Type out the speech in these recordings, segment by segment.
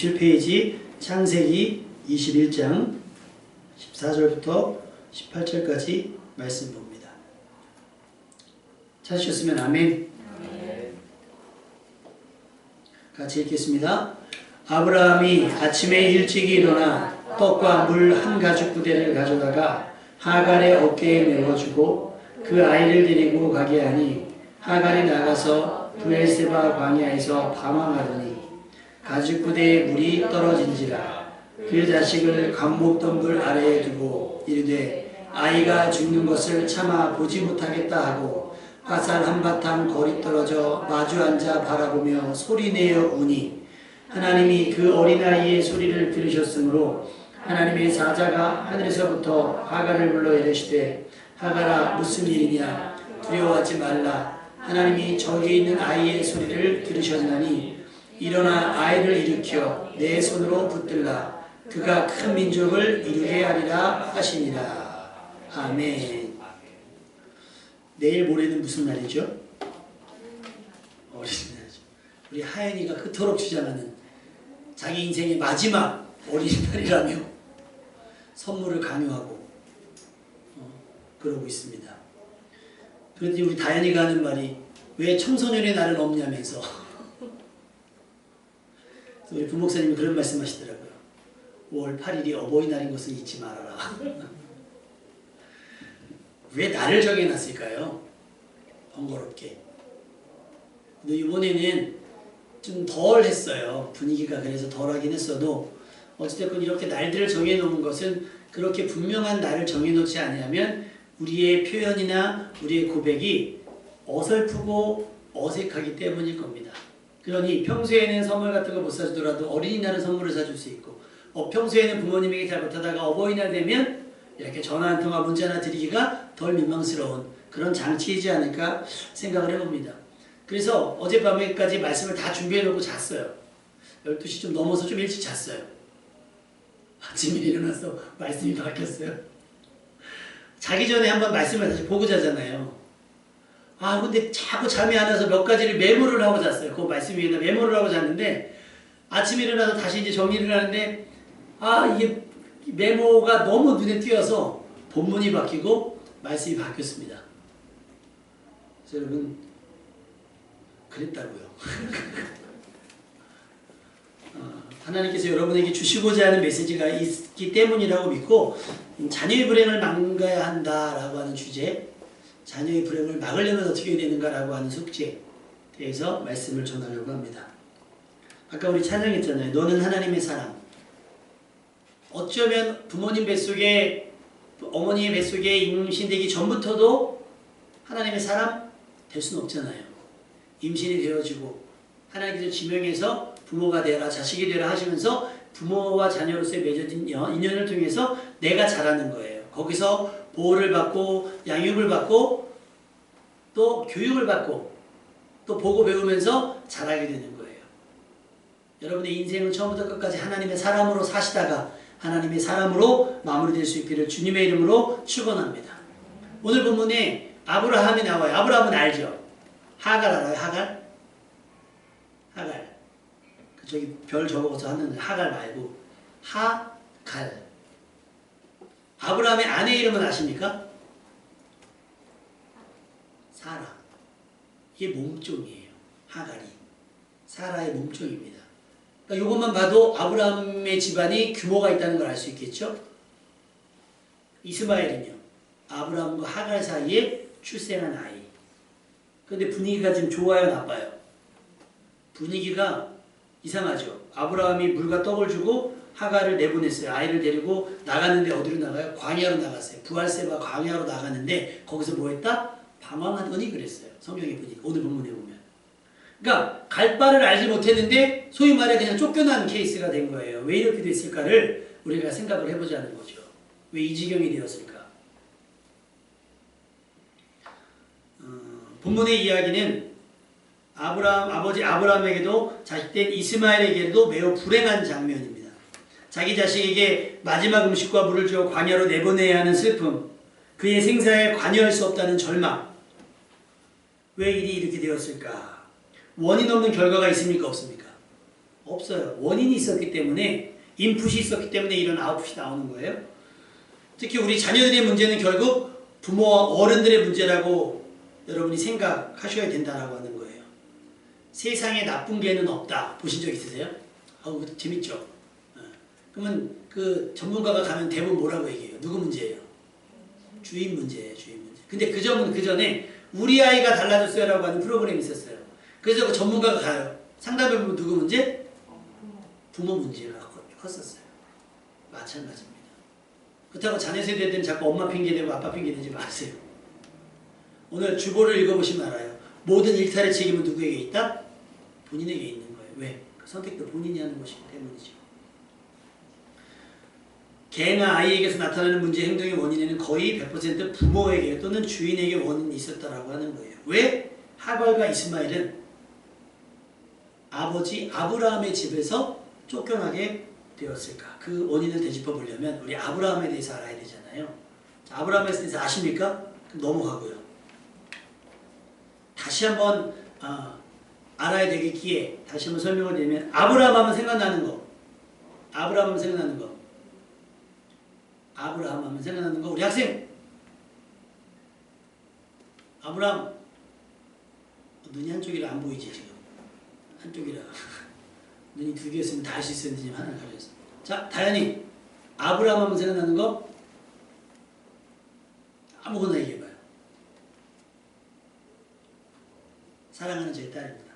27페이지 창세기 21장 14절부터 18절까지 말씀 봅니다. 찾으셨으면 아멘. 같이 읽겠습니다. 아브라함이 아침에 일찍이 일어나 떡과 물 한 가죽 부대를 가져다가 하갈의 어깨에 메워주고 그 아이를 데리고 가게 하니 하갈이 나가서 브엘세바 광야에서 방황하더니 가죽 부대에 물이 떨어진지라 그 자식을 관목덤불 아래에 두고 이르되 아이가 죽는 것을 참아 보지 못하겠다 하고 화살 한바탕 거리 떨어져 마주 앉아 바라보며 소리내어 우니 하나님이 그 어린아이의 소리를 들으셨으므로 하나님의 사자가 하늘에서부터 하갈을 불러 이르시되 하갈아 무슨 일이냐 두려워하지 말라 하나님이 저기 있는 아이의 소리를 들으셨나니 일어나 아이를 일으켜 내 손으로 붙들라 그가 큰 민족을 이루게 하리라 하시니라. 아멘. 내일 모레는 무슨 날이죠? 어린이날이죠. 우리 하연이가 그토록 주장하는 자기 인생의 마지막 어린이날이라며 선물을 강요하고 그러고 있습니다. 그런데 우리 다현이가 하는 말이 왜 청소년의 날은 없냐면서 우리 부목사님이 그런 말씀 하시더라고요. 5월 8일이 어버이날인 것을 잊지 말아라. 왜 날을 정해놨을까요? 번거롭게. 근데 이번에는 좀 덜 했어요. 분위기가 그래서 덜하긴 했어도 어찌됐건 이렇게 날들을 정해놓은 것은 그렇게 분명한 날을 정해놓지 않으면 우리의 표현이나 우리의 고백이 어설프고 어색하기 때문일 겁니다. 그러니 평소에는 선물 같은 거 못 사주더라도 어린이날은 선물을 사줄 수 있고 평소에는 부모님에게 잘 못하다가 어버이날 되면 이렇게 전화 한 통화 문자 하나 드리기가 덜 민망스러운 그런 장치이지 않을까 생각을 해봅니다. 그래서 어젯밤에까지 말씀을 다 준비해놓고 잤어요. 12시 좀 넘어서 좀 일찍 잤어요. 아침에 일어나서 말씀이 바뀌었어요. 자기 전에 한번 말씀을 다시 보고 자잖아요. 근데 자꾸 잠이 안 와서 몇 가지를 메모를 하고 잤어요. 그 말씀 위에다 메모를 하고 잤는데 아침에 일어나서 다시 이제 정리를 하는데 이게 메모가 너무 눈에 띄어서 본문이 바뀌고 말씀이 바뀌었습니다. 그래서 여러분 그랬다고요. 하나님께서 여러분에게 주시고자 하는 메시지가 있기 때문이라고 믿고 자녀의 불행을 막아야 한다라고 하는 주제 자녀의 불행을 막으려면 어떻게 해야 되는가라고 하는 숙제에 대해서 말씀을 전하려고 합니다. 아까 우리 찬양했잖아요. 너는 하나님의 사람. 어쩌면 부모님 뱃속에 어머니의 뱃속에 임신되기 전부터도 하나님의 사람 될 수는 없잖아요. 임신이 되어지고 하나님께서 지명해서 부모가 되라 자식이 되라 하시면서 부모와 자녀로서의 맺어진 인연을 통해서 내가 자라는 거예요. 거기서 보호를 받고 양육을 받고 또 교육을 받고 또 보고 배우면서 자라게 되는 거예요. 여러분의 인생은 처음부터 끝까지 하나님의 사람으로 사시다가 하나님의 사람으로 마무리될 수 있기를 주님의 이름으로 축원합니다. 오늘 본문에 아브라함이 나와요. 아브라함은 알죠? 하갈 알아요? 하갈? 하갈. 저기 별 적어서 하는 하갈 말고 하갈. 아브라함의 아내 이름은 아십니까? 사라. 이게 몸종이에요. 하갈이. 사라의 몸종입니다. 그러니까 이것만 봐도 아브라함의 집안이 규모가 있다는 걸 알 수 있겠죠? 이스마엘은요. 아브라함과 하갈 사이에 출생한 아이. 그런데 분위기가 지금 좋아요? 나빠요? 분위기가 이상하죠. 아브라함이 물과 떡을 주고 하갈을 내보냈어요. 아이를 데리고 나갔는데 어디로 나가요? 광야로 나갔어요. 브엘세바 광야로 나갔는데 거기서 뭐 했다? 방황하더니 그랬어요. 성경에 보니까 오늘 본문에 보면. 그러니까 갈 바를 알지 못했는데 소위 말해 그냥 쫓겨난 케이스가 된 거예요. 왜 이렇게 됐을까를 우리가 생각을 해보자는 거죠. 왜 이 지경이 되었을까? 본문의 이야기는 아버지 아브라함에게도 자식된 이스마엘에게도 매우 불행한 장면입니다. 자기 자식에게 마지막 음식과 물을 주어 광야로 내보내야 하는 슬픔, 그의 생사에 관여할 수 없다는 절망. 왜 일이 이렇게 되었을까? 원인 없는 결과가 있습니까? 없습니까? 없어요. 원인이 있었기 때문에, 인풋이 있었기 때문에 이런 아웃풋이 나오는 거예요. 특히 우리 자녀들의 문제는 결국 부모와 어른들의 문제라고 여러분이 생각하셔야 된다라고 하는 거예요. 세상에 나쁜 개는 없다. 보신 적 있으세요? 아우, 재밌죠? 그러면 그 전문가가 가면 대부분 뭐라고 얘기해요? 누구 문제예요? 주인 문제예요, 주인 문제. 근데 그 전에 우리 아이가 달라졌어요 라고 하는 프로그램이 있었어요. 그래서 그 전문가가 가요. 상담해 보면 누구 문제? 부모 문제가 컸었어요. 마찬가지입니다. 그렇다고 자녀 세대들은 자꾸 엄마 핑계대고 아빠 핑계대지 마세요. 오늘 주보를 읽어보시면 알아요. 모든 일탈의 책임은 누구에게 있다? 본인에게 있는 거예요. 왜? 그 선택도 본인이 하는 것이기 때문이죠. 개나 아이에게서 나타나는 문제 행동의 원인에는 거의 100% 부모에게 또는 주인에게 원인이 있었다라고 하는 거예요. 왜? 하갈과 이스마엘은 아버지 아브라함의 집에서 쫓겨나게 되었을까? 그 원인을 되짚어 보려면 우리 아브라함에 대해서 알아야 되잖아요. 자, 아브라함에 대해서 아십니까? 그럼 넘어가고요. 다시 한번 알아야 되겠기에 다시 한번 설명을 드리면 아브라함 하면 생각나는 거. 아브라함 하면 생각나는 거. 아브라함 하면 생각나는 거. 우리 학생! 아브라함 눈이 한쪽이라 안 보이지 지금. 한쪽이라. 눈이 두 개였으면 다 할 수 있었는데 지금 하나를 가렸어. 자, 다현이. 아브라함 하면 생각나는 거? 아무거나 얘기해봐요. 사랑하는 제 딸입니다.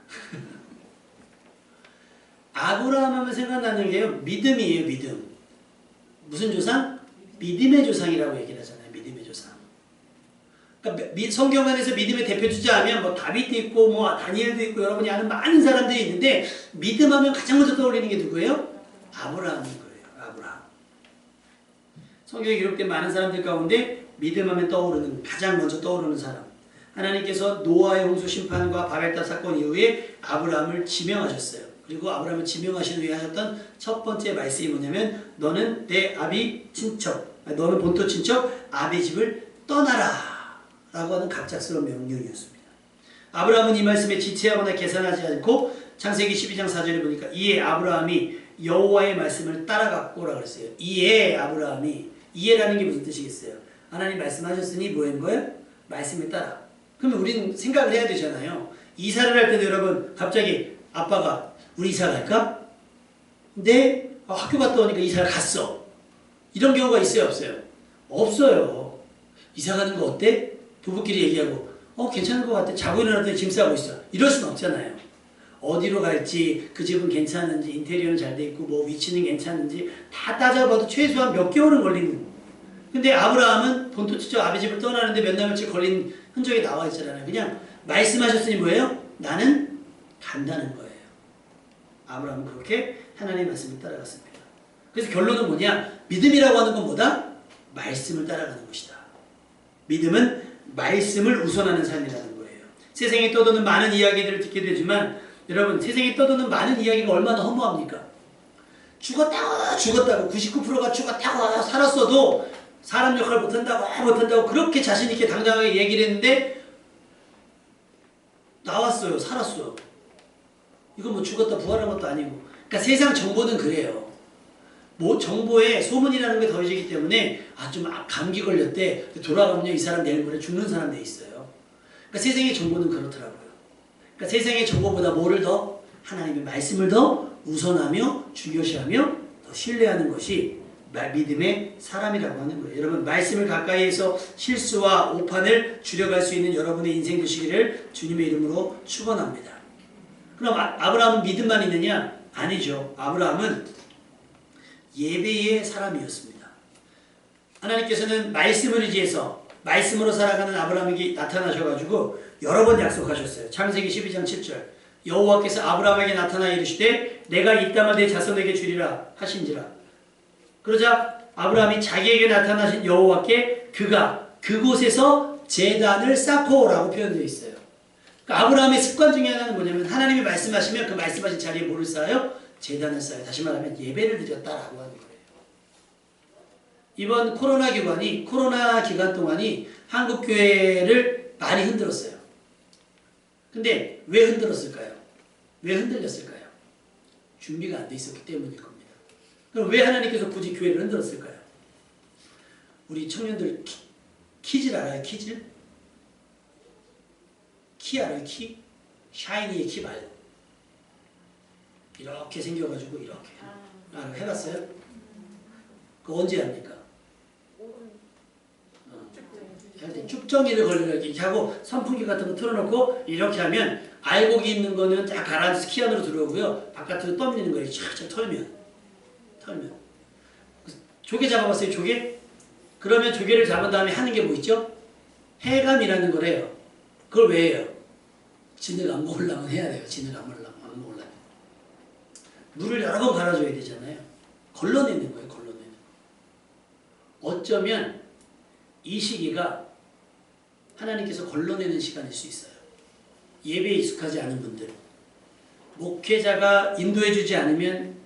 아브라함 하면 생각나는 게요. 믿음이에요. 믿음. 무슨 조상? 믿음의 조상이라고 얘기를 하잖아요. 믿음의 조상. 그러니까 성경 안에서 믿음의 대표주자 하면 뭐 다윗도 있고 뭐 다니엘도 있고 여러분이 아는 많은 사람들이 있는데 믿음하면 가장 먼저 떠올리는 게 누구예요? 아브라함인 거예요. 아브라함. 성경에 기록된 많은 사람들 가운데 믿음하면 떠오르는 가장 먼저 떠오르는 사람. 하나님께서 노아의 홍수 심판과 바벨탑 사건 이후에 아브라함을 지명하셨어요. 그리고 아브라함을 지명하신 후에 하셨던 첫 번째 말씀이 뭐냐면 너는 내 아비 친척, 너는 본토 친척 아비 집을 떠나라 라고 하는 갑작스러운 명령이었습니다. 아브라함은 이 말씀에 지체하거나 계산하지 않고 창세기 12장 4절에 보니까 이에 아브라함이 여호와의 말씀을 따라갔고 라고 했어요. 이에 아브라함이, 이에라는 게 무슨 뜻이겠어요? 하나님 말씀하셨으니 뭐 한 거예요? 말씀을 따라. 그러면 우리는 생각을 해야 되잖아요. 이사를 할 때도 여러분 갑자기 아빠가 우리 이사 갈까? 근데 학교 갔다 오니까 이사를 갔어. 이런 경우가 있어요? 없어요? 없어요. 이사 가는 거 어때? 부부끼리 얘기하고 괜찮은 것 같아. 자고 일어났더니 짐 싸고 있어. 이럴 수는 없잖아요. 어디로 갈지, 그 집은 괜찮은지, 인테리어는 잘 돼 있고 뭐 위치는 괜찮은지 다 따져봐도 최소한 몇 개월은 걸리는. 근데 아브라함은 본토 친척 아비 집을 떠나는데 몇 날 며칠 걸린 흔적이 나와 있잖아요. 그냥 말씀하셨으니 뭐예요? 나는 간다는 거예요. 아브라함은 그렇게 하나님의 말씀을 따라갔습니다. 그래서 결론은 뭐냐? 믿음이라고 하는 건 뭐다? 말씀을 따라가는 것이다. 믿음은 말씀을 우선하는 삶이라는 거예요. 세상에 떠도는 많은 이야기들을 듣게 되지만 여러분 세상에 떠도는 많은 이야기가 얼마나 허무합니까? 죽었다고 99%가 죽었다고 살았어도 사람 역할 못한다고 그렇게 자신있게 당당하게 얘기를 했는데 나왔어요. 살았어요. 이건 뭐 죽었다 부활한 것도 아니고. 그러니까 세상 정보는 그래요. 뭐 정보에 소문이라는 게 더해지기 때문에 좀 감기 걸렸대. 돌아가면요 이 사람 내일 모레 죽는 사람 돼 있어요. 그러니까 세상의 정보는 그렇더라고요. 그러니까 세상의 정보보다 뭐를 더? 하나님의 말씀을 더 우선하며 중요시하며 더 신뢰하는 것이 믿음의 사람이라고 하는 거예요. 여러분 말씀을 가까이에서 실수와 오판을 줄여갈 수 있는 여러분의 인생 되시기를 주님의 이름으로 축원합니다. 그럼 아브라함은 믿음만 있느냐? 아니죠. 아브라함은 예배의 사람이었습니다. 하나님께서는 말씀을 의지해서 말씀으로 살아가는 아브라함에게 나타나셔가지고 여러 번 약속하셨어요. 창세기 12장 7절 여호와께서 아브라함에게 나타나 이르시되 내가 이 땅을 내 자손에게 주리라 하신지라. 그러자 아브라함이 자기에게 나타나신 여호와께 그가 그곳에서 제단을 쌓고 라고 표현되어 있어요. 그러니까 아브라함의 습관 중에 하나는 뭐냐면 하나님이 말씀하시면 그 말씀하신 자리에 뭐를 쌓아요? 제단을 쌓아요. 다시 말하면 예배를 드렸다라고 하는 거예요. 이번 코로나 기간 동안이 한국교회를 많이 흔들었어요. 근데 왜 흔들었을까요? 왜 흔들렸을까요? 준비가 안 돼 있었기 때문일 겁니다. 그럼 왜 하나님께서 굳이 교회를 흔들었을까요? 우리 청년들 키질 알아요? 키질? 키 알아요? 키? 샤이니의 키 말고 이렇게 생겨가지고 이렇게 해봤어요? 그거 언제 합니까? 할 때 쭉정이를 걸려 이렇게 하고 선풍기 같은 거 틀어놓고 이렇게 하면 알곡이 있는 거는 딱 가라앉아서 키 안으로 들어오고요. 바깥으로 떠밀리는 거예요. 촥촥 털면. 조개 잡아봤어요? 조개? 그러면 조개를 잡은 다음에 하는 게 뭐 있죠? 해감이라는 걸 해요. 그걸 왜 해요? 진을 안 먹으려면 해야 돼요. 진을 안 먹으려면. 물을 여러 번 갈아줘야 되잖아요. 걸러내는 거예요. 걸러내는 거. 어쩌면 이 시기가 하나님께서 걸러내는 시간일 수 있어요. 예배에 익숙하지 않은 분들. 목회자가 인도해주지 않으면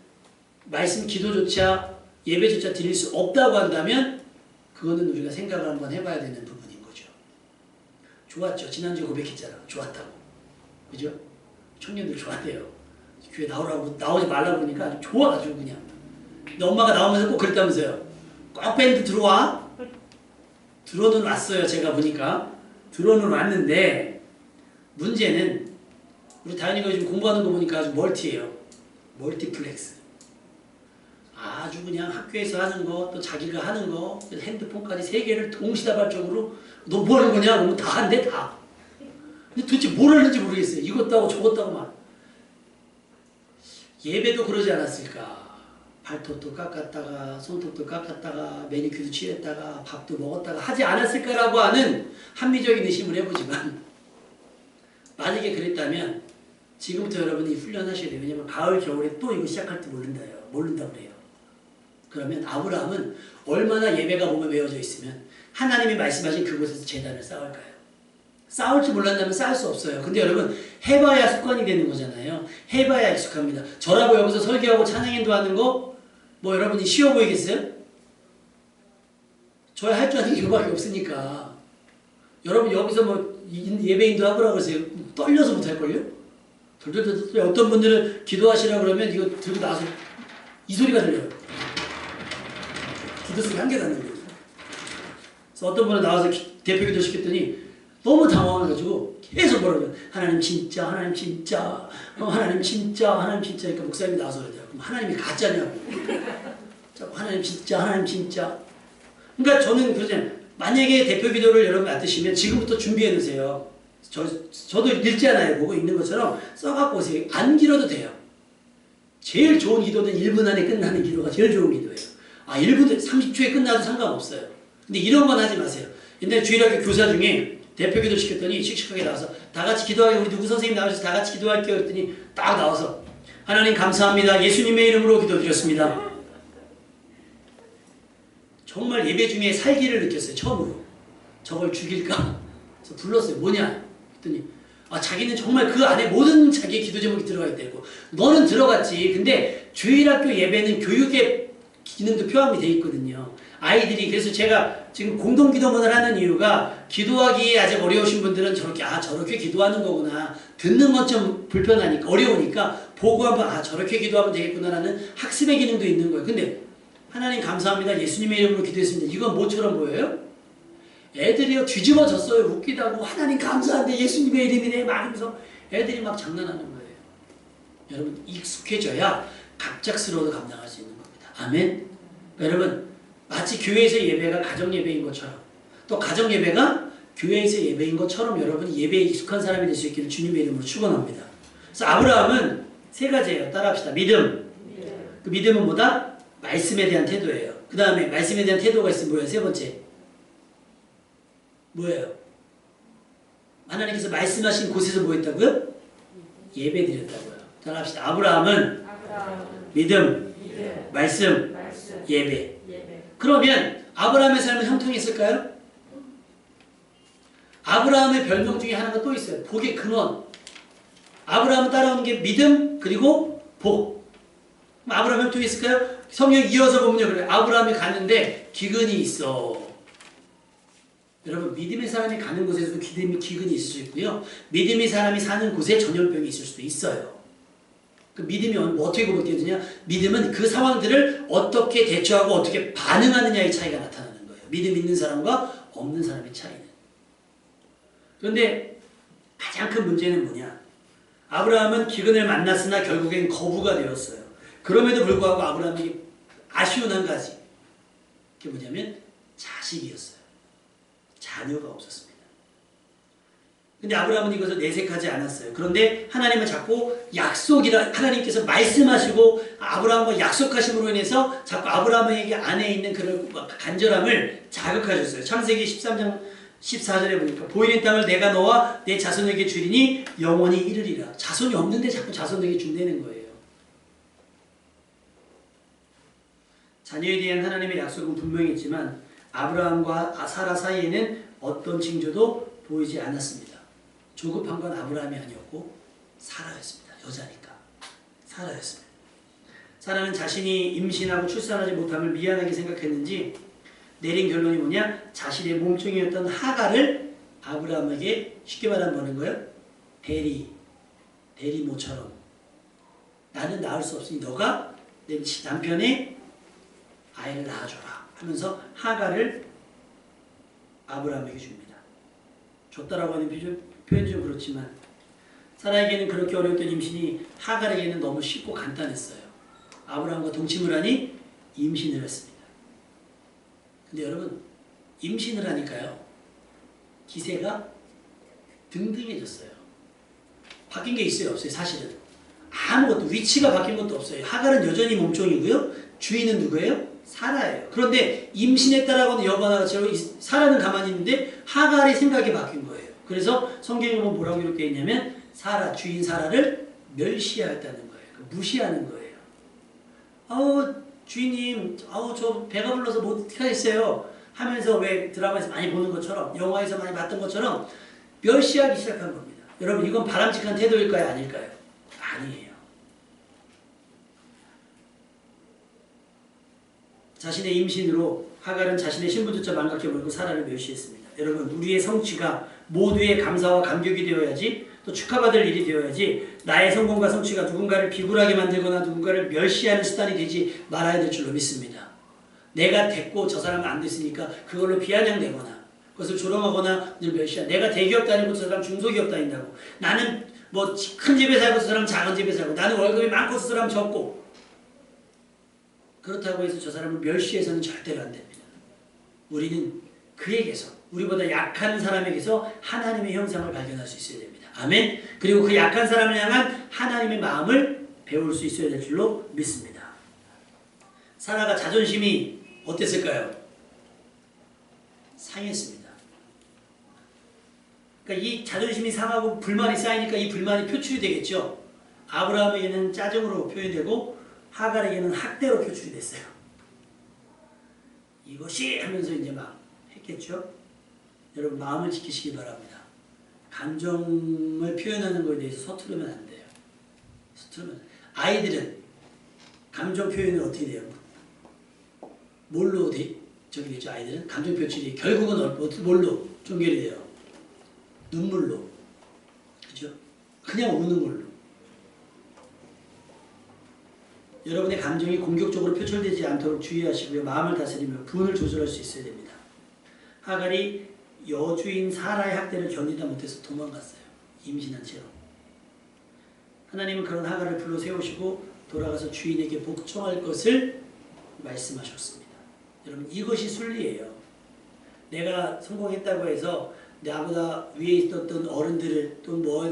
말씀 기도조차 예배조차 드릴 수 없다고 한다면 그거는 우리가 생각을 한번 해봐야 되는 부분인 거죠. 좋았죠. 지난주에 고백했잖아. 좋았다고. 그죠? 청년들 좋았대요. 교회 나오지 말라고 그러니까 아주 좋아가지고 그냥. 근데 엄마가 나오면서 꼭 그랬다면서요. 꼭 밴드 들어와? 들어는 왔어요. 제가 보니까. 들어는 왔는데 문제는 우리 다현이가 요즘 공부하는 거 보니까 아주 멀티예요. 멀티플렉스. 아주 그냥 학교에서 하는 거, 또 자기가 하는 거, 핸드폰까지 3개를 동시다발적으로 너 뭐 하는 거냐? 그러면 다 한대, 다. 근데 도대체 뭘 하는지 모르겠어요. 이것도 하고 저것도 하고 막. 예배도 그러지 않았을까? 발톱도 깎았다가 손톱도 깎았다가 매니큐어도 칠했다가 밥도 먹었다가 하지 않았을까라고 하는 합리적인 의심을 해보지만 만약에 그랬다면 지금부터 여러분이 훈련하셔야 돼요. 왜냐면 가을 겨울에 또 이거 시작할 때 모른다고 그래요. 그러면 아브라함은 얼마나 예배가 몸에 외워져 있으면 하나님이 말씀하신 그곳에서 제단을 쌓을까요? 싸울 줄 몰랐다면 쌓을 수 없어요. 근데 여러분 해봐야 습관이 되는 거잖아요. 해봐야 익숙합니다. 저라고 여기서 설교하고 찬양인도 하는 거 뭐 여러분이 쉬워 보이겠어요? 저야 할 줄 아는 게 이거밖에 없으니까. 여러분 여기서 뭐 예배인도 하고 그러세요. 떨려서 못할걸요? 덜덜덜 어떤 분들은 기도하시라고 그러면 이거 들고 나와서 이 소리가 들려요. 기도 소리 한 개도 안 들려요. 그래서 어떤 분은 나와서 대표 기도 시켰더니 너무 당황해가지고 계속 뭐라고요? 하나님 진짜, 하나님 진짜, 하나님 진짜, 하나님 진짜. 그러니까 목사님이 나와서 그러더라고요. 그럼 하나님이 가짜냐고. 하나님 진짜, 하나님 진짜. 그러니까 저는 그러잖아요. 만약에 대표 기도를 여러분 맡으시면 지금부터 준비해 놓으세요. 저도 읽잖아요. 보고 읽는 것처럼 써갖고 오세요. 안 길어도 돼요. 제일 좋은 기도는 1분 안에 끝나는 기도가 제일 좋은 기도예요. 1분, 30초에 끝나도 상관없어요. 근데 이런 건 하지 마세요. 옛날에 주일학교 교사 중에 대표 기도 시켰더니 씩씩하게 나와서 다 같이 기도하게 우리 누구 선생님 나오셔서 다 같이 기도할게요 그랬더니 딱 나와서 하나님 감사합니다. 예수님의 이름으로 기도드렸습니다. 정말 예배 중에 살기를 느꼈어요. 처음으로. 저걸 죽일까? 그래서 불렀어요. 뭐냐? 그랬더니 자기는 정말 그 안에 모든 자기의 기도 제목이 들어가 있다고. 너는 들어갔지. 근데 주일학교 예배는 교육의 기능도 포함이 돼 있거든요. 아이들이. 그래서 제가 지금 공동기도문을 하는 이유가 기도하기 아직 어려우신 분들은 저렇게 기도하는 거구나. 듣는 건 좀 불편하니까 어려우니까 보고 한번 저렇게 기도하면 되겠구나라는 학습의 기능도 있는 거예요. 근데 하나님 감사합니다. 예수님의 이름으로 기도했습니다. 이건 뭐처럼 보여요? 애들이 뒤집어졌어요. 웃기다고. 하나님 감사한데 예수님의 이름이네 막 하면서 애들이 막 장난하는 거예요. 여러분 익숙해져야 갑작스러워도 감당할 수 있는 겁니다. 아멘. 여러분 마치 교회에서 예배가 가정예배인 것처럼 또 가정예배가 교회에서 예배인 것처럼 여러분이 예배에 익숙한 사람이 될 수 있기를 주님의 이름으로 축원합니다. 그래서 아브라함은 3가지예요. 따라합시다. 믿음. 그 믿음은 뭐다? 말씀에 대한 태도예요. 그 다음에 말씀에 대한 태도가 있으면 뭐예요? 3번째. 뭐예요? 하나님께서 말씀하신 곳에서 뭐 했다고요? 예배 드렸다고요. 따라합시다. 아브라함은 믿음, 말씀, 예배. 그러면 아브라함의 삶은 형통했을까요? 아브라함의 별명 중에 하나가 또 있어요. 복의 근원. 아브라함은 따라오는 게 믿음 그리고 복. 아브라함 형통했을까요? 성경 이어서 보면요. 그래. 아브라함이 가는데 기근이 있어. 여러분 믿음의 사람이 가는 곳에서도 기근이 있을 수 있고요. 믿음의 사람이 사는 곳에 전염병이 있을 수도 있어요. 그 믿음이 어떻게 구분되느냐? 믿음은 그 상황들을 어떻게 대처하고 어떻게 반응하느냐의 차이가 나타나는 거예요. 믿음 있는 사람과 없는 사람의 차이는. 그런데 가장 큰 문제는 뭐냐? 아브라함은 기근을 만났으나 결국엔 거부가 되었어요. 그럼에도 불구하고 아브라함에게 아쉬운 한 가지. 그게 뭐냐면 자식이었어요. 자녀가 없었습니다. 근데 아브라함은 이것을 내색하지 않았어요. 그런데 하나님은 자꾸 약속이라 하나님께서 말씀하시고 아브라함과 약속하심으로 인해서 자꾸 아브라함에게 안에 있는 그런 간절함을 자극하셨어요. 창세기 13장 14절에 보니까 보이는 땅을 내가 너와 내 자손에게 주리니 영원히 이르리라. 자손이 없는데 자꾸 자손에게 준다는 거예요. 자녀에 대한 하나님의 약속은 분명했지만 아브라함과 사라 사이에는 어떤 징조도 보이지 않았습니다. 조급한 건 아브라함이 아니었고 사라였습니다. 여자니까 사라였습니다. 사라는 자신이 임신하고 출산하지 못함을 미안하게 생각했는지 내린 결론이 뭐냐? 자신의 몸종이었던 하갈을 아브라함에게 쉽게 말하면 뭐는 거예요? 대리모처럼 나는 낳을 수 없으니 너가 내 남편의 아이를 낳아줘라 하면서 하갈을 아브라함에게 줍니다. 줬다라고 하는 표현이 좀 그렇지만 사라에게는 그렇게 어려웠던 임신이 하갈에게는 너무 쉽고 간단했어요. 아브라함과 동침을 하니 임신을 했습니다. 근데 여러분 임신을 하니까요 기세가 등등해졌어요. 바뀐 게 있어요 없어요? 사실은 아무것도 위치가 바뀐 것도 없어요. 하갈은 여전히 몸종이고요. 주인은 누구예요? 사라예요. 그런데 임신했다라고 하는 여바나 사라는 가만히 있는데 하갈의 생각이 바뀐 거예요. 그래서 성경에 보면 뭐라고 이렇게 했냐면 사라, 주인 사라를 멸시하였다는 거예요. 무시하는 거예요. 주인님, 저 배가 불러서 못 하겠어요 하면서 왜 드라마에서 많이 보는 것처럼 영화에서 많이 봤던 것처럼 멸시하기 시작한 겁니다. 여러분 이건 바람직한 태도일까요? 아닐까요? 아니에요. 자신의 임신으로 하갈은 자신의 신분조차 망각해버리고 사라를 멸시했습니다. 여러분 우리의 성취가 모두의 감사와 감격이 되어야지 또 축하받을 일이 되어야지 나의 성공과 성취가 누군가를 비굴하게 만들거나 누군가를 멸시하는 수단이 되지 말아야 될 줄로 믿습니다. 내가 됐고 저 사람은 안 됐으니까 그걸로 비아냥대거나 그것을 조롱하거나 늘 멸시하는 내가 대기업 다니고 저 사람 중소기업 다닌다고 나는 뭐 큰 집에 살고 저 사람 작은 집에 살고 나는 월급이 많고 저 사람 적고 그렇다고 해서 저 사람을 멸시해서는 절대로 안 됩니다. 우리는 그에게서 우리보다 약한 사람에게서 하나님의 형상을 발견할 수 있어야 됩니다. 아멘. 그리고 그 약한 사람을 향한 하나님의 마음을 배울 수 있어야 될 줄로 믿습니다. 사라가 자존심이 어땠을까요? 상했습니다. 그러니까 이 자존심이 상하고 불만이 쌓이니까 이 불만이 표출이 되겠죠. 아브라함에게는 짜증으로 표현되고 하갈에게는 학대로 표출이 됐어요. 이것이 하면서 이제 막 했겠죠. 여러분 마음을 지키시기 바랍니다. 감정을 표현하는 것에 대해서 서투르면 안 돼요. 서투르면 아이들은 감정 표현은 어떻게 돼요? 뭘로 저기 되죠? 아이들은 감정 표출이 결국은 뭘로 종결이 돼요? 눈물로. 그죠? 그냥 우는 걸로. 여러분의 감정이 공격적으로 표출되지 않도록 주의하시고요. 마음을 다스리며 분을 조절할 수 있어야 됩니다. 하갈이 여주인 사라의 학대를 견디다 못해서 도망갔어요. 임신한 채로. 하나님은 그런 하갈을 불러 세우시고 돌아가서 주인에게 복종할 것을 말씀하셨습니다. 여러분 이것이 순리예요. 내가 성공했다고 해서 나보다 위에 있었던 어른들을 또 뭐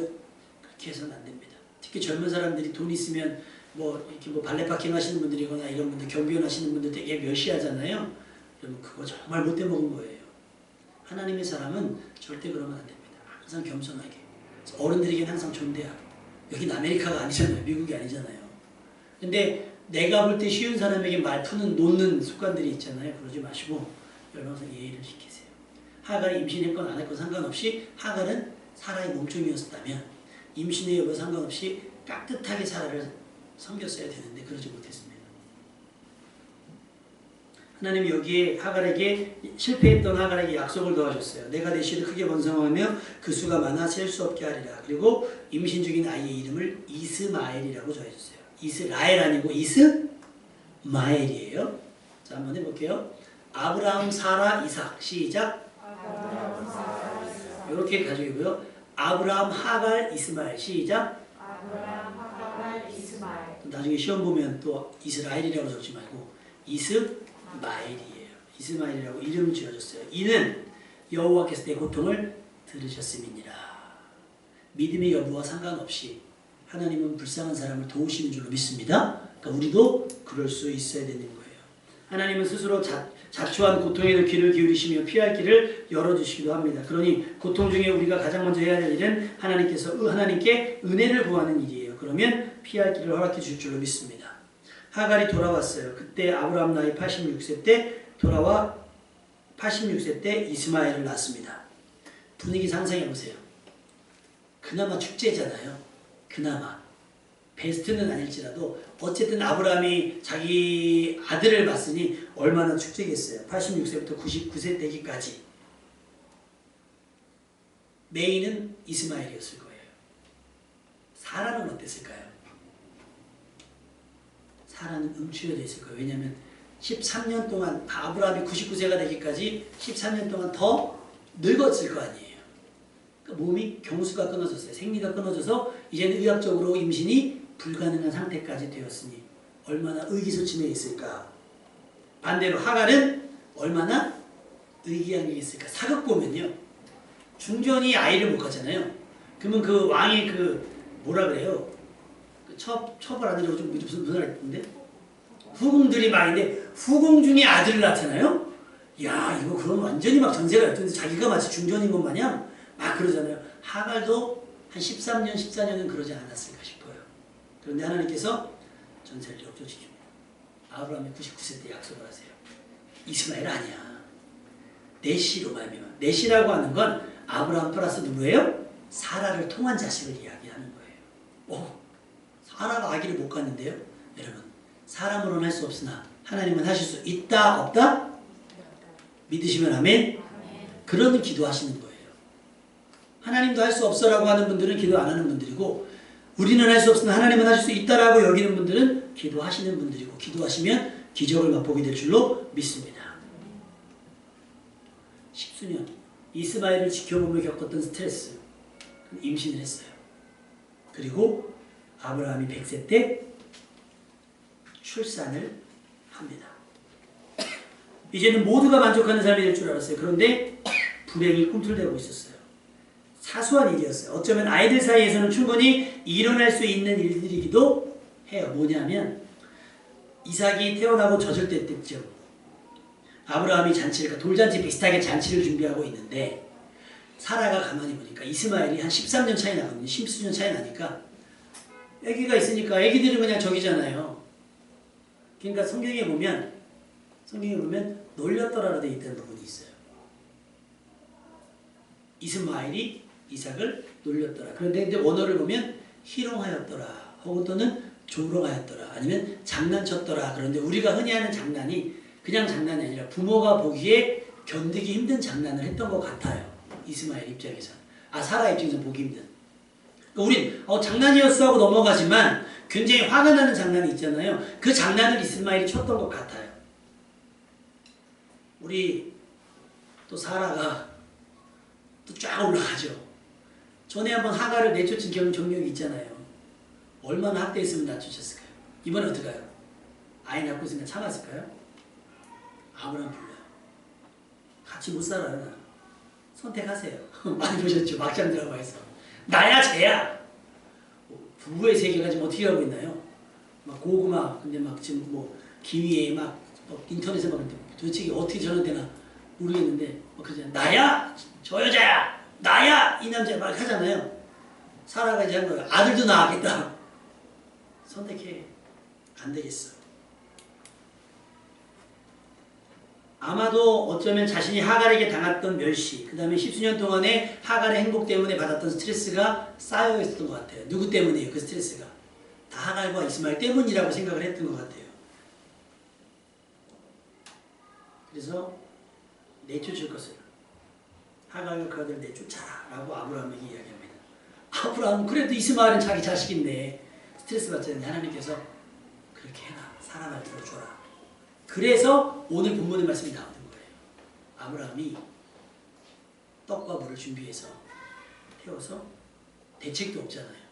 그렇게 해서는 안 됩니다. 특히 젊은 사람들이 돈 있으면 이렇게 발레 파킹 하시는 분들이거나 이런 분들 경비원 하시는 분들 되게 멸시하잖아요. 여러분 그거 정말 못돼 먹은 거예요. 하나님의 사람은 절대 그러면 안 됩니다. 항상 겸손하게 어른들에게는 항상 존대하고 여긴 아메리카가 아니잖아요. 미국이 아니잖아요. 근데 내가 볼 때 쉬운 사람에게 말 놓는 습관들이 있잖아요. 그러지 마시고 여러분 항상 예의를 지키세요. 하갈이 임신했건 안 했건 상관없이 하갈은 사라의 몸종이었다면 임신의 여부 상관없이 깍듯하게 사라를 섬겼어야 되는데 그러지 못했습니다. 하나님이 여기에 하갈에게 실패했던 하갈에게 약속을 더하셨어요. 내가 내 씨를 크게 번성하며 그 수가 많아 셀 수 없게 하리라. 그리고 임신 중인 아이의 이름을 이스마엘이라고 정해줬어요. 이스라엘 아니고 이스마엘이에요. 자, 한번 해볼게요. 아브라함, 사라, 이삭. 시작. 이렇게 가지고요. 아브라함, 하갈, 이스마엘. 시작. 나중에 시험 보면 또 이스라엘이라고 적지 말고 이스마엘이에요. 이스마엘이라고 이름을 지어줬어요. 이는 여호와께서 내 고통을 들으셨음이니라. 믿음의 여부와 상관없이 하나님은 불쌍한 사람을 도우시는 줄로 믿습니다. 그러니까 우리도 그럴 수 있어야 되는 거예요. 하나님은 스스로 자초한 고통에도 귀를 기울이시며 피할 길을 열어주시기도 합니다. 그러니 고통 중에 우리가 가장 먼저 해야 될 일은 하나님께 은혜를 구하는 일이에요. 그러면 피할 길을 허락해 주실 줄로 믿습니다. 하갈이 돌아왔어요. 그때 아브라함 나이 86세 때 돌아와 86세 때 이스마엘을 낳았습니다. 분위기 상상해 보세요. 그나마 축제잖아요. 그나마. 베스트는 아닐지라도 어쨌든 아브라함이 자기 아들을 낳았으니 얼마나 축제겠어요. 86세부터 99세 되기까지. 메인은 이스마엘이었을 거예요. 사라는 어땠을까요? 사라는 움츠려져 있을 거예요. 왜냐하면 13년 동안 아브라함이 99세가 되기까지 13년 동안 더 늙었을 거 아니에요. 그러니까 몸이 경수가 끊어졌어요. 생리가 끊어져서 이제는 의학적으로 임신이 불가능한 상태까지 되었으니 얼마나 의기소침해 있을까. 반대로 하갈은 얼마나 의기양양했을까. 사극 보면요. 중전이 아이를 못 갖잖아요. 그러면 그 왕이 뭐라 그래요? 처벌 아니라고 좀 무슨 말 했는데? 후궁들이 말인데 후궁 중에 아들을 낳잖아요? 야, 이거 그럼 완전히 막 전세가 있던데 자기가 마치 중전인 것 마냥 막 그러잖아요. 하갈도 한 13년, 14년은 그러지 않았을까 싶어요. 그런데 하나님께서 전세를 역조시킵니다. 아브라함이 99세 때 약속을 하세요. 이스마엘 아니야. 내 씨로 말미암아. 내 씨라고 하는 건 아브라함 플러스 누구예요? 사라를 통한 자식을 이야기하는 거예요. 사라가 아기를 못 갖는데요. 여러분, 사람으로는 할 수 없으나 하나님은 하실 수 있다 없다? 믿으시면 아멘? 그런 기도하시는 거예요. 하나님도 할 수 없어라고 하는 분들은 기도 안 하는 분들이고, 우리는 할 수 없으나 하나님은 하실 수 있다라고 여기는 분들은 기도하시는 분들이고, 기도하시면 기적을 맛보게 될 줄로 믿습니다. 10수년 이스마엘을 지켜보며 겪었던 스트레스, 임신을 했어요. 그리고 아브라함이 100세 때 출산을 합니다. 이제는 모두가 만족하는 삶이 될 줄 알았어요. 그런데 불행이 꿈틀대고 있었어요. 사소한 일이었어요. 어쩌면 아이들 사이에서는 충분히 일어날 수 있는 일들이기도 해요. 뭐냐면 이삭이 태어나고 젖을 때쯤 아브라함이 잔치를, 그러니까 돌잔치 비슷하게 잔치를 준비하고 있는데 사라가 가만히 보니까 이스마엘이 한 13년 차이 나거든요. 10수년 차이 나니까 아기가 있으니까 아기들은 그냥 저기잖아요. 그러니까 성경에 보면 놀렸더라로 되어 있다는 부분이 있어요. 이스마엘이 이삭을 놀렸더라. 그런데 이제 원어를 보면 희롱하였더라. 혹은 또는 조롱하였더라. 아니면 장난쳤더라. 그런데 우리가 흔히 하는 장난이 그냥 장난이 아니라 부모가 보기에 견디기 힘든 장난을 했던 것 같아요. 이스마엘 입장에서. 사라 입장에서 보기 힘든. 우린 장난이었어 하고 넘어가지만 굉장히 화가 나는 장난이 있잖아요. 그 장난을 이스마엘이 쳤던 것 같아요. 우리 또 사라가 또 쫙 올라가죠. 전에 한번 하갈을 내쫓은 경력이 있잖아요. 얼마나 학대했으면 낮추셨을까요? 이번에 어떡해요? 아이 낳고 있으니까 참았을까요? 아브라함 불러요. 같이 못 살아요. 선택하세요. 많이 보셨죠? 막장 드라마에서. 나야 쟤야. 부부의 세계가 지금 어떻게 하고 있나요? 막 고구마, 근데 막 지금 기위에 막 인터넷에 막 도대체 이게 어떻게 저런데나 모르겠는데 막 그러잖아요. 나야 저 여자야. 나야 이 남자 막 하잖아요. 사라가 이제 한 거예요. 아들도 낳았겠다. 선택해. 안 되겠어. 아마도 어쩌면 자신이 하갈에게 당했던 멸시, 그 다음에 10수년 동안의 하갈의 행복 때문에 받았던 스트레스가 쌓여 있었던 것 같아요. 누구 때문이에요? 그 스트레스가. 다 하갈과 이스마엘 때문이라고 생각을 했던 것 같아요. 그래서 내쫓을 것을 하갈과 그 아들 내쫓아라 라고 아브라함에게 이야기합니다. 아브라함은 그래도 이스마엘은 자기 자식인데 스트레스 받지 않는데 하나님께서 그렇게 해라. 사라 말 들어줘라. 그래서 오늘 본문의 말씀이 나오는 거예요. 아브라함이 떡과 물을 준비해서 태워서 대책도 없잖아요.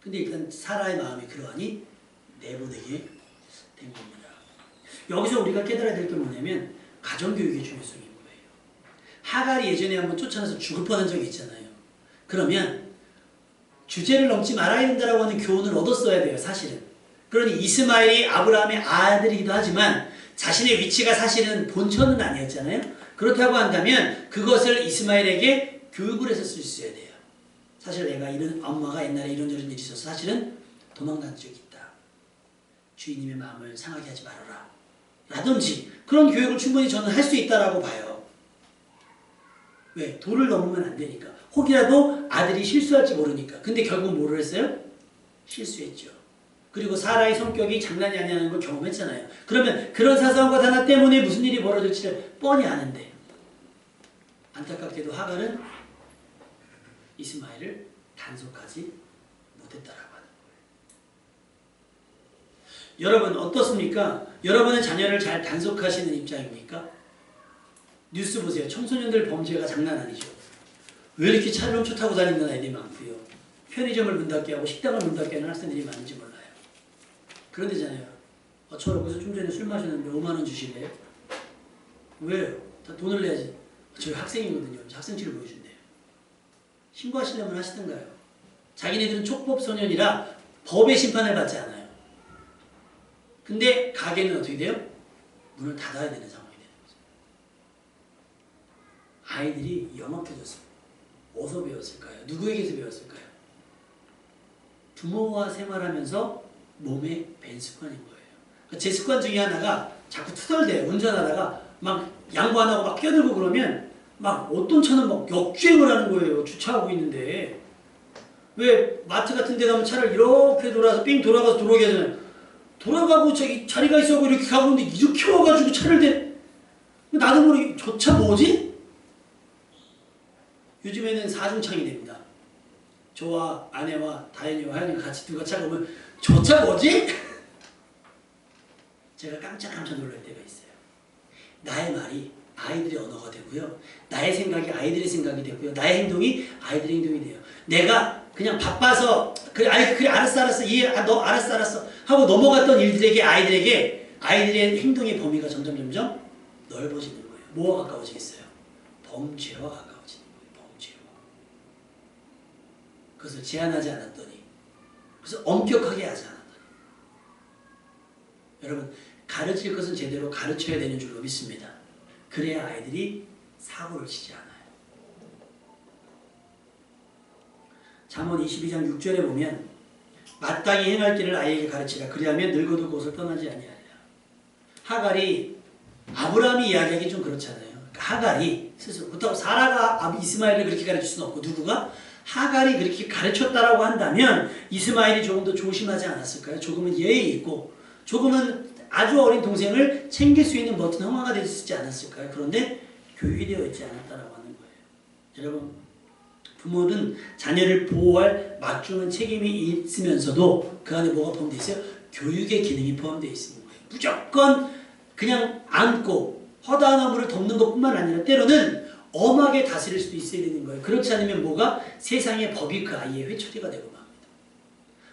근데 일단 사라의 마음이 그러하니 내보내게 된 겁니다. 여기서 우리가 깨달아야 될 게 뭐냐면 가정교육의 중요성인 거예요. 하갈이 예전에 한번 쫓아나서 죽을 뻔한 적이 있잖아요. 그러면 주제를 넘지 말아야 된다고 하는 교훈을 얻었어야 돼요. 사실은. 그러니 이스마엘이 아브라함의 아들이기도 하지만 자신의 위치가 사실은 본처는 아니었잖아요. 그렇다고 한다면 그것을 이스마엘에게 교육을 해서 쓸 수 있어야 돼요. 사실 내가 엄마가 옛날에 이런저런 일이 있어서 사실은 도망간 적이 있다. 주인님의 마음을 상하게 하지 말아라. 라든지 그런 교육을 충분히 저는 할 수 있다라고 봐요. 왜? 도를 넘으면 안 되니까. 혹이라도 아들이 실수할지 모르니까. 근데 결국 뭐를 했어요? 실수했죠. 그리고 사라의 성격이 장난이 아니라는 걸 경험했잖아요. 그러면 그런 사소한 것 하나 때문에 무슨 일이 벌어질지를 뻔히 아는데 안타깝게도 하갈은 이스마엘을 단속하지 못했다라고 하는 거예요. 여러분 어떻습니까? 여러분의 자녀를 잘 단속하시는 입장입니까? 뉴스 보세요. 청소년들 범죄가 장난 아니죠. 왜 이렇게 차를 훔쳐 타고 다니는 아이들이 많고요. 편의점을 문 닫게 하고 식당을 문 닫게 하는 학생들이 많은지 몰라요. 그런데잖아요. 저 여기서 좀 전에 술 마셨는데 5만 원 주실래요? 왜요? 다 돈을 내야지. 저희 학생이거든요. 학생증을 보여준대요. 신고하시려면 하시던가요? 자기네들은 촉법소년이라 법의 심판을 받지 않아요. 근데 가게는 어떻게 돼요? 문을 닫아야 되는 상황이 되는 거죠. 아이들이 영악해졌습니다. 어디서 배웠을까요? 누구에게서 배웠을까요? 부모와 생활하면서 몸에 밴 습관인 거예요. 제 습관 중에 하나가 자꾸 투덜대요. 운전하다가 막 양보 안 하고 막 끼어들고 그러면 막 어떤 차는 막 역주행을 하는 거예요. 주차하고 있는데. 왜 마트 같은 데 가면 차를 이렇게 돌아서 삥 돌아가서 들어오게 하잖아요. 돌아가고 저기 자리가 있어 이렇게 가고 있는데 이렇게 와가지고 차를 대. 나도 모르게 저 차 뭐지? 요즘에는 사중창이 됩니다. 저와 아내와 다현이와 하연이가 같이 누가 차가 오면 저 차 뭐지? 제가 깜짝깜짝 놀랄 때가 있어요. 나의 말이 아이들의 언어가 되고요. 나의 생각이 아이들의 생각이 되고요. 나의 행동이 아이들의 행동이 돼요. 내가 그냥 바빠서 그래 알았어 너 알았어 하고 넘어갔던 일들에게 아이들의 행동의 범위가 점점 넓어지는 거예요. 뭐와 가까워지겠어요? 범죄와 가까워지는 거예요. 범죄와. 그것을 제한하지 않았더니 그래서 엄격하게 하지 않았더니 여러분 가르칠 것은 제대로 가르쳐야 되는 줄로 믿습니다. 그래야 아이들이 사고를 치지 않아요. 잠언 22장 6절에 보면 마땅히 행할 길을 아이에게 가르치라. 그리하면 늙어도 그것을 떠나지 아니하리라. 하갈이 아브라함이 이야기하기 좀 그렇잖아요. 그러니까 하갈이 스스로 그렇다고 사라가 이스마엘을 그렇게 가르칠 수는 없고 누구가? 하갈이 그렇게 가르쳤다라고 한다면 이스마엘이 조금 더 조심하지 않았을까요? 조금은 예의 있고 조금은 아주 어린 동생을 챙길 수 있는 멋진 형아가 될 수 있지 않았을까요? 그런데 교육이 되어 있지 않았다라고 하는 거예요. 여러분 부모는 자녀를 보호할 막중한 책임이 있으면서도 그 안에 뭐가 포함되어 있어요? 교육의 기능이 포함되어 있는 거예요. 무조건 그냥 안고 허다한 허물을 덮는 것뿐만 아니라 때로는 엄하게 다스릴 수도 있어야 되는 거예요. 그렇지 않으면 뭐가? 세상의 법이 그 아이의 회초리가 되고 맙니다.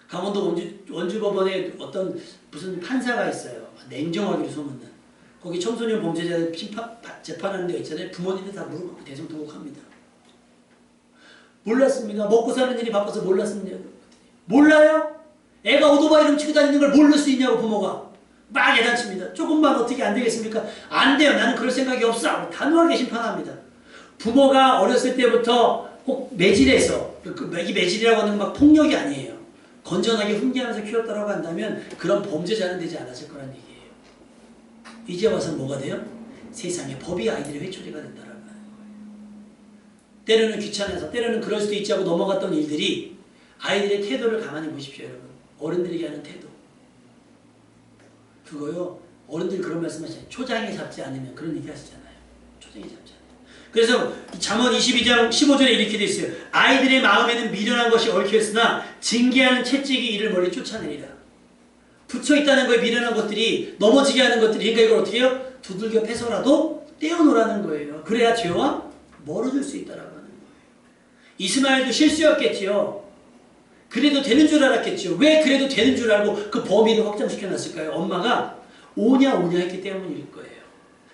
강원도 원주법원에 어떤 무슨 판사가 있어요. 냉정하기로 소문난. 거기 청소년 범죄자들 재판하는 데 있잖아요. 부모님들 다 무릎 꿇고 대성통곡합니다. 몰랐습니다. 먹고 사는 일이 바빠서 몰랐습니다. 몰라요? 애가 오토바이 훔치고 다니는 걸 모를 수 있냐고 부모가. 막 야단칩니다. 조금만 어떻게 안 되겠습니까? 안 돼요. 나는 그럴 생각이 없어. 단호하게 심판합니다. 부모가 어렸을 때부터 꼭 매질해서 이 매질이라고 하는 건 막 폭력이 아니에요. 건전하게 훈계하면서 키웠다고 한다면 그런 범죄자는 되지 않았을 거란 얘기예요. 이제 와서 뭐가 돼요? 세상에 법이 아이들의 회초리가 된다라고 하는 거예요. 때로는 귀찮아서 때로는 그럴 수도 있지 하고 넘어갔던 일들이 아이들의 태도를 가만히 보십시오. 여러분. 어른들에게 하는 태도. 그거요. 어른들이 그런 말씀하시잖아요. 초장에 잡지 않으면 그런 얘기 하시잖아요. 초장에 잡지 않으면. 그래서 잠언 22장 15절에 이렇게 돼 있어요. 아이들의 마음에는 미련한 것이 얽혀 있으나 징계하는 채찍이 이를 멀리 쫓아내리라. 붙여 있다는 거에 미련한 것들이 넘어지게 하는 것들이 그러니까 이걸 어떻게 해요? 두들겨 패서라도 떼어놓으라는 거예요. 그래야 죄와 멀어질 수 있다라고 하는 거예요. 이스마엘도 실수였겠지요. 그래도 되는 줄 알았겠죠. 왜 그래도 되는 줄 알고 그 범위를 확장시켜 놨을까요? 엄마가 오냐 했기 때문일 거예요.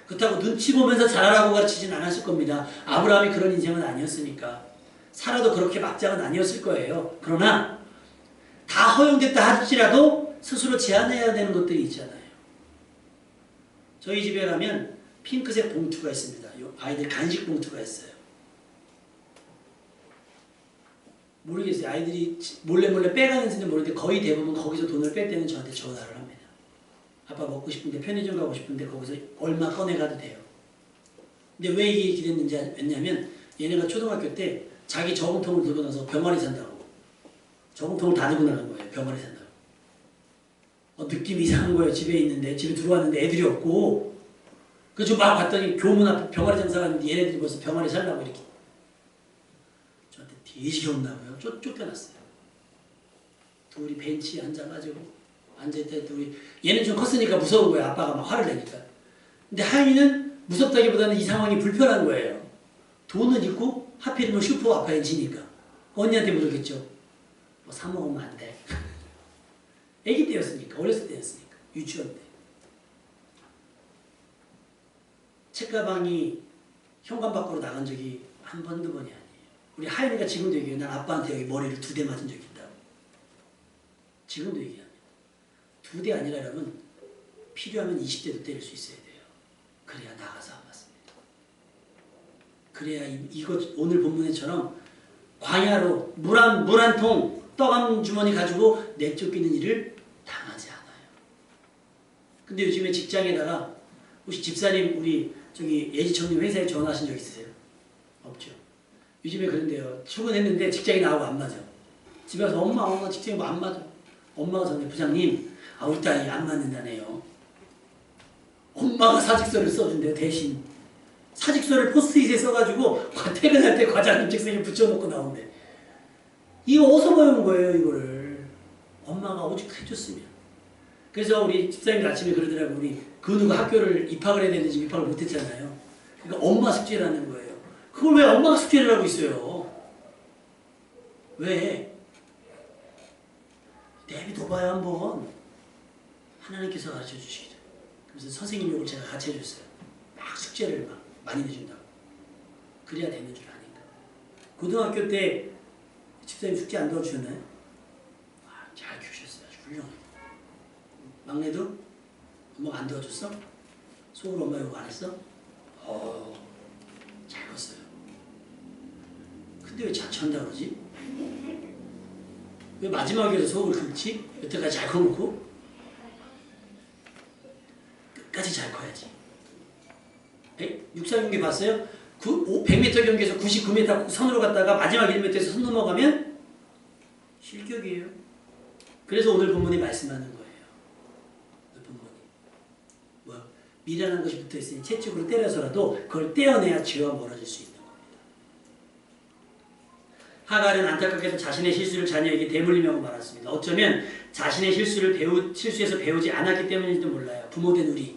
그렇다고 눈치 보면서 잘하라고 가르치진 않았을 겁니다. 아브라함이 그런 인생은 아니었으니까. 사라도 그렇게 막장은 아니었을 거예요. 그러나 다 허용됐다 할지라도 스스로 제한해야 되는 것들이 있잖아요. 저희 집에 가면 핑크색 봉투가 있습니다. 아이들 간식 봉투가 있어요. 모르겠어요. 아이들이 몰래 빼가는지는 모르는데 거의 대부분 거기서 돈을 뺄 때는 저한테 전화를 합니다. 아빠 먹고 싶은데 편의점 가고 싶은데 거기서 얼마 꺼내가도 돼요. 근데 왜 이게 이렇게 됐는지 왜냐면 얘네가 초등학교 때 자기 저금통을 들고 나서 병아리 산다고. 저금통을 다 들고 나간 거예요. 병아리 산다고. 느낌이 이상한 거예요. 집에 있는데 집에 들어왔는데 애들이 없고 그래서 막 봤더니 교문 앞에 병아리 장사가 있는데 얘네들이 벌써 병아리 살라고 이렇게 저한테 되게 혼나고요. 쫓겨났어요. 둘이 벤치에 앉아가지고 앉아있다 둘이 얘는 좀 컸으니까 무서운 거예요. 아빠가 막 화를 내니까. 근데 하윤이는 무섭다기보다는 이 상황이 불편한 거예요. 돈은 있고 하필이면 슈퍼 아빠인지니까 언니한테 물었겠죠. 뭐 사 먹으면 안 돼. 애기 때였으니까 어렸을 때였으니까 유치원 때. 책가방이 현관 밖으로 나간 적이 한 번, 두 번이 아니에요. 우리 하윤이가 지금도 얘기해요. 난 아빠한테 여기 머리를 2대 맞은 적이 있다고. 지금도 얘기합니다. 2대 아니라 여러분 필요하면 20대도 때릴 수 있어야 돼요. 그래야 나가서 안 맞습니다. 그래야 이거 오늘 본문에처럼 광야로 물 한 통, 떡 한 주머니 가지고 내쫓기는 일을 당하지 않아요. 근데 요즘에 직장에다가 혹시 집사님 우리 저기 예지청님 회사에 전화하신 적 있으세요? 없죠. 요즘에 그런데요. 출근했는데 직장에 나오고 안 맞아. 집에 와서 엄마 직장에 뭐 안 맞아. 엄마가 전에 부장님 우리 딸이 안 맞는다네요. 엄마가 사직서를 써준대요. 대신. 사직서를 포스트잇에 써가지고 퇴근할 때 과장님 책상에 붙여놓고 나온대. 이거 어디서 배운 거예요 이거를. 엄마가 오직 해줬으면. 그래서 우리 집사님이 아침에 그러더라고요. 우리 그 누가 학교를 입학을 해야 되는데 지금 입학을 못했잖아요. 그러니까 엄마 숙제라는 거예요. 그걸 왜 엄마가 숙제를 하고 있어요? 왜? 내비둬봐요 한번. 하나님께서 가르쳐 주시기를. 그래서 선생님 욕을 제가 같이 해줬어요. 막 숙제를 막 많이 내준다고. 그래야 되는 줄 아니까. 고등학교 때 집사님 숙제 안 도와주셨나요? 잘 키우셨어요. 아주 훌륭해요. 막내도? 엄마가 안 도와줬어? 속으로 엄마 욕 안 했어? 잘 컸어요. 근데 왜 자처한다 그러지? 왜 마지막에서 속을 긁지? 여태까지 잘 커놓고? 끝까지 잘 커야지. 64 경기 봤어요? 100m 경기에서 99m 선으로 갔다가 마지막 1m에서 선 넘어가면 실격이에요. 그래서 오늘 본문이 말씀하는 거예요. 오늘 본문이. 미련한 것이 붙어있으니 채찍으로 때려서라도 그걸 떼어내야 죄와 멀어질 수 있는 겁니다. 하갈은 안타깝게도 자신의 실수를 자녀에게 대물림하고 말았습니다. 어쩌면 자신의 실수에서 배우지 않았기 때문일지도 몰라요. 부모된 우리,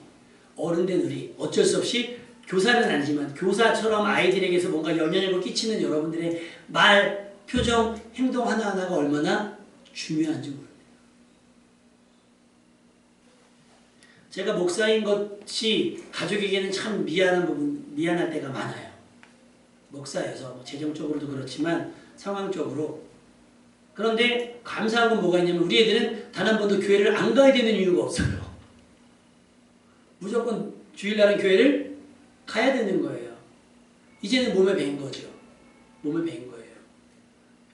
어른된 우리, 어쩔 수 없이 교사는 아니지만 교사처럼 아이들에게서 뭔가 영향력을 끼치는 여러분들의 말, 표정, 행동 하나하나가 얼마나 중요한지 모릅니다. 제가 목사인 것이 가족에게는 참 미안할 때가 많아요. 목사여서 재정적으로도 그렇지만 상황적으로. 그런데 감사한 건 뭐가 있냐면 우리 애들은 단 한 번도 교회를 안 가야 되는 이유가 없어요. 무조건 주일날은 교회를 가야 되는 거예요. 이제는 몸에 밴 거죠. 몸에 밴 거예요.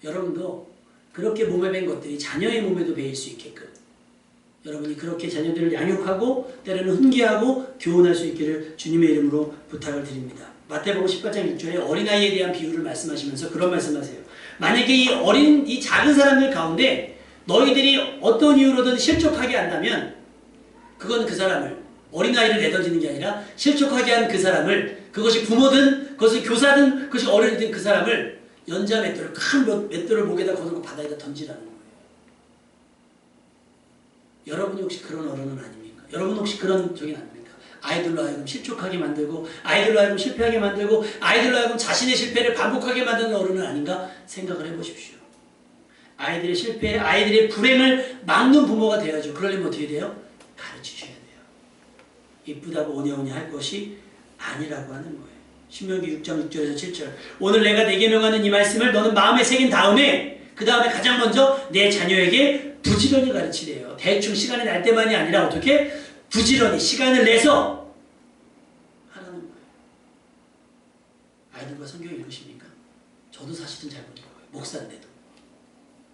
여러분도 그렇게 몸에 밴 것들이 자녀의 몸에도 배일 수 있게끔 여러분이 그렇게 자녀들을 양육하고 때로는 훈계하고 교훈할 수 있기를 주님의 이름으로 부탁을 드립니다. 마태복음 18장 6절에 어린아이에 대한 비유를 말씀하시면서 그런 말씀하세요. 만약에 이 작은 사람들 가운데 너희들이 어떤 이유로든 실족하게 한다면 그건 그 사람을 어린아이를 내던지는 게 아니라 실족하게 한 그 사람을 그것이 부모든 그것이 교사든 그것이 어른이든 그 사람을 연자 맷돌을 큰 맷돌을 목에다 거두고 바다에다 던지라는 거예요. 여러분이 혹시 그런 어른은 아닙니까? 여러분 혹시 그런 적이 아닙니까? 아이들로 하여금 실족하게 만들고 아이들로 하여금 실패하게 만들고 아이들로 하여금 자신의 실패를 반복하게 만드는 어른은 아닌가 생각을 해보십시오. 아이들의 실패, 아이들의 불행을 막는 부모가 되어야죠. 그러려면 어떻게 돼요? 가르치셔야 돼요. 이쁘다고 오냐오냐 할 것이 아니라고 하는 거예요. 신명기 6장 6절에서 7절. 오늘 내가 내게 명하는 이 말씀을 너는 마음에 새긴 다음에 그 다음에 가장 먼저 내 자녀에게 부지런히 가르치래요. 대충 시간이 날 때만이 아니라 어떻게? 부지런히 시간을 내서 하라는 거예요. 아이들과 성경 읽으십니까? 저도 사실은 잘 못 읽어요. 목사인데도.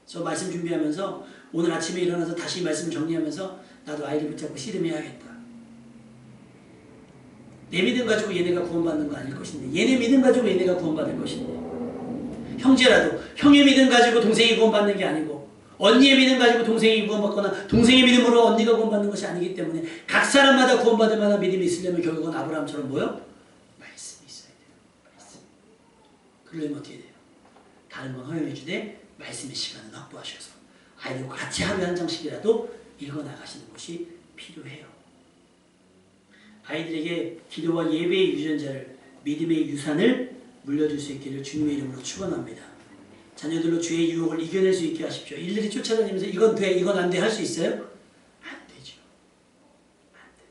저 말씀 준비하면서 오늘 아침에 일어나서 다시 말씀 정리하면서 나도 아이를 붙잡고 씨름해야겠다. 내 믿음 가지고 얘네가 구원받는 거 아닐 것인데 얘네 믿음 가지고 얘네가 구원받을 것인데 형제라도 형의 믿음 가지고 동생이 구원받는 게 아니고 언니의 믿음 가지고 동생이 구원받거나 동생의 믿음으로 언니가 구원받는 것이 아니기 때문에 각 사람마다 구원받을 만한 믿음이 있으려면 결국은 아브라함처럼 뭐요? 말씀이 있어야 돼요. 말씀. 그러려면 어떻게 돼요? 다른 건 허용해 주되 말씀의 시간을 확보하셔서 아이들과 같이 하루에 한 장씩이라도 읽어나가시는 것이 필요해요. 아이들에게 기도와 예배의 유전자를 믿음의 유산을 물려줄 수 있기를 주님의 이름으로 축원합니다. 자녀들로 주의 유혹을 이겨낼 수 있게 하십시오. 일일이 쫓아다니면서 이건 돼, 이건 안 돼 할 수 있어요? 안 되죠. 안 돼요.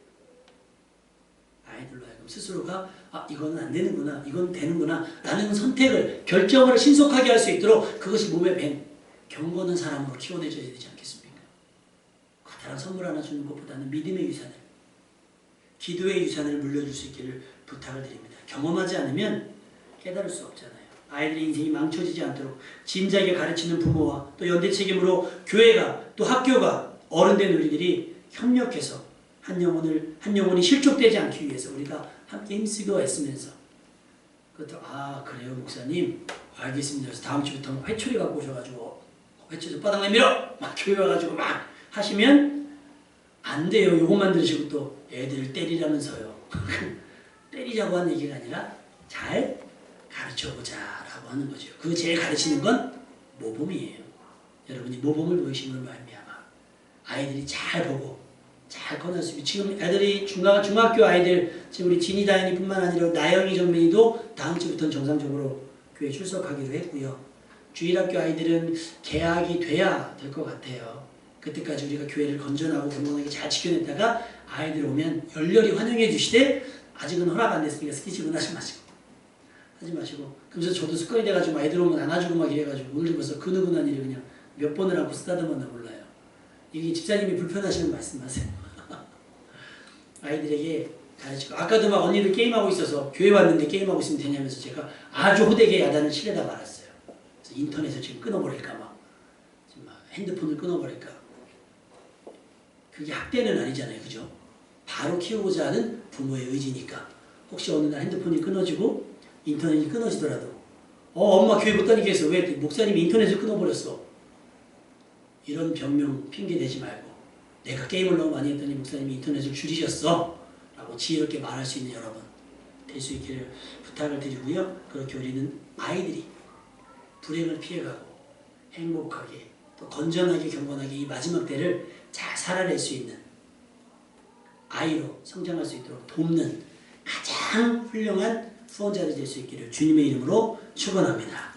아이들로 하여금 스스로가 이거는 안 되는구나, 이건 되는구나 라는 선택을, 결정을 신속하게 할 수 있도록 그것이 몸에 밴 경건한 사람으로 키워내줘야 되지 않겠습니까? 과다한 선물 하나 주는 것보다는 믿음의 유산을, 기도의 유산을 물려줄 수 있기를 부탁을 드립니다. 경험하지 않으면 깨달을 수 없잖아요. 아이들의 인생이 망쳐지지 않도록 진작에 가르치는 부모와 또 연대 책임으로 교회가 또 학교가 어른된 우리들이 협력해서 한 영혼이 실족되지 않기 위해서 우리가 함께 힘쓰고 애쓰면서 그것도 그래요 목사님 알겠습니다. 그래서 다음 주부터 회초리 갖고 오셔가지고 회초리 바닥 내밀어 막 교회 와가지고 막 하시면 안 돼요. 요것만 들으시고 또 애들을 때리라면서요. 때리자고 한 얘기가 아니라 잘 가르쳐보자 라고 하는 거죠. 그 제일 가르치는 건 모범이에요. 여러분이 모범을 보이신 걸 말미암아 아이들이 잘 보고 잘 꺼낼 수 있고, 지금 애들이 중학교 아이들 지금 우리 진이 다현이 뿐만 아니라 나영이 정민이도 다음 주부터는 정상적으로 교회 출석하기로 했고요. 주일학교 아이들은 개학이 돼야 될 것 같아요. 그때까지 우리가 교회를 건전하고 건강하게 잘 지켜냈다가 아이들 오면 열렬히 환영해 주시되 아직은 허락 안 됐으니까 스키치분 하지 마시고 그래서 저도 습관이 돼가지고 애들 오면 안아주고 막 이래가지고 오늘도 벌써 그 누구난 일을 그냥 몇 번을 하고 쓰다듬었나 몰라요. 이게 집사님이 불편하시면 말씀하세요. 아이들에게 가르치고 아까도 막 언니들 게임하고 있어서 교회 왔는데 게임하고 있으면 되냐면서 제가 아주 호되게 야단을 치려다 말았어요. 그래서 인터넷을 지금 끊어버릴까 막 지금 막 핸드폰을 끊어버릴까. 그게 학대는 아니잖아요. 그죠? 바로 키우고자 하는 부모의 의지니까 혹시 어느 날 핸드폰이 끊어지고 인터넷이 끊어지더라도 엄마 교회 못 다니게 해서 왜 목사님이 인터넷을 끊어버렸어. 이런 변명 핑계 대지 말고 내가 게임을 너무 많이 했더니 목사님이 인터넷을 줄이셨어 라고 지혜롭게 말할 수 있는 여러분 될 수 있기를 부탁을 드리고요. 그렇게 우리는 아이들이 불행을 피해가고 행복하게 또 건전하게 경건하게 이 마지막 때를 잘 살아낼 수 있는 아이로 성장할 수 있도록 돕는 가장 훌륭한 후원자들이 될 수 있기를 주님의 이름으로 축원합니다.